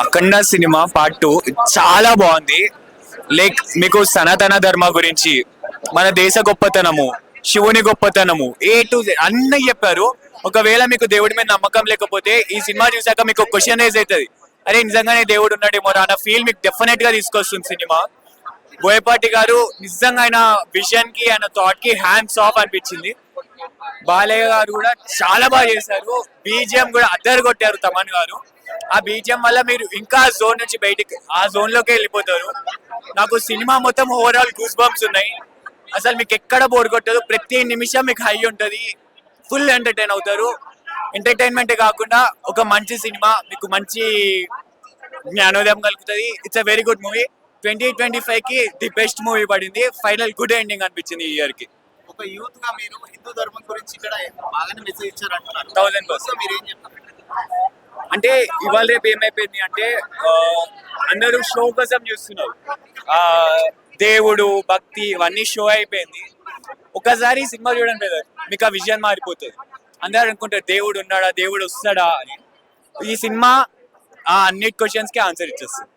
అఖండ cinema part 2 చాలా బాగుంది. Like మీకు సనాతన ధర్మ గురించి, మన దేశ గొప్పతనము, శివుని గొప్పతనము, A to Z అన్నీ చెప్పారు. ఒకవేళ మీకు దేవుడి మీద నమ్మకం లేకపోతే ఈ సినిమా చూసాక మీకు క్వశ్చన్ రేజ్ అవుతుంది, అరే నిజంగానే దేవుడు ఉన్నాడేమో అన్న ఫీల్ మీకు డెఫినెట్ గా తీసుకొస్తుంది సినిమా. బోయపాటి గారు నిజంగా ఆయన విజన్ కి, ఆయన థాట్ కి హ్యాండ్స్ ఆఫ్ అనిపించింది. బాలయ్య గారు కూడా చాలా బాగా చేశారు. బీజిఎం కూడా అద్దరు కొట్టారు తమన్ గారు. ఆ బీజిఎం వల్ల మీరు ఇంకా జోన్ నుంచి బయటికి, ఆ జోన్ లోకి వెళ్ళిపోతారు. నాకు సినిమా మొత్తం ఓవరాల్ గూస్ బంప్స్ ఉన్నాయి. అసలు మీకు ఎక్కడ బోర్ కొట్టదు, ప్రతి నిమిషం మీకు హై ఉంటది, ఫుల్ ఎంటర్టైన్ అవుతారు. ఎంటర్టైన్మెంట్ కాకుండా ఒక మంచి సినిమా, మీకు మంచి జ్ఞానోదయం కలుగుతుంది. It's a very good movie. 2025 కి ది బెస్ట్ మూవీ పడింది. ఫైనల్ గుడ్ ఎండింగ్ అనిపించింది ఈ ఇయర్ కి. ఒక యూత్ గా మీరు హిందూ ధర్మం గురించి ఇక్కడ బాగానే మెసేజ్ ఇచ్చారు అంటున్నారు. 1000%. మీరు ఏం చెప్తారు? అంటే ఇవాళ రేపు ఏమైపోయింది అంటే అందరూ షో కోసం చూస్తున్నారు. ఆ దేవుడు భక్తి ఇవన్నీ షో అయిపోయింది. ఒకసారి సినిమా చూడండి బ్రదర్, మీకు ఆ విజన్ మారిపోతుంది. అందరూ అనుకుంటారు దేవుడు ఉన్నాడా, దేవుడు వస్తాడా అని. ఈ సినిమా ఆ అన్నిటి క్వశ్చన్స్ కి ఆన్సర్ ఇచ్చేస్తుంది.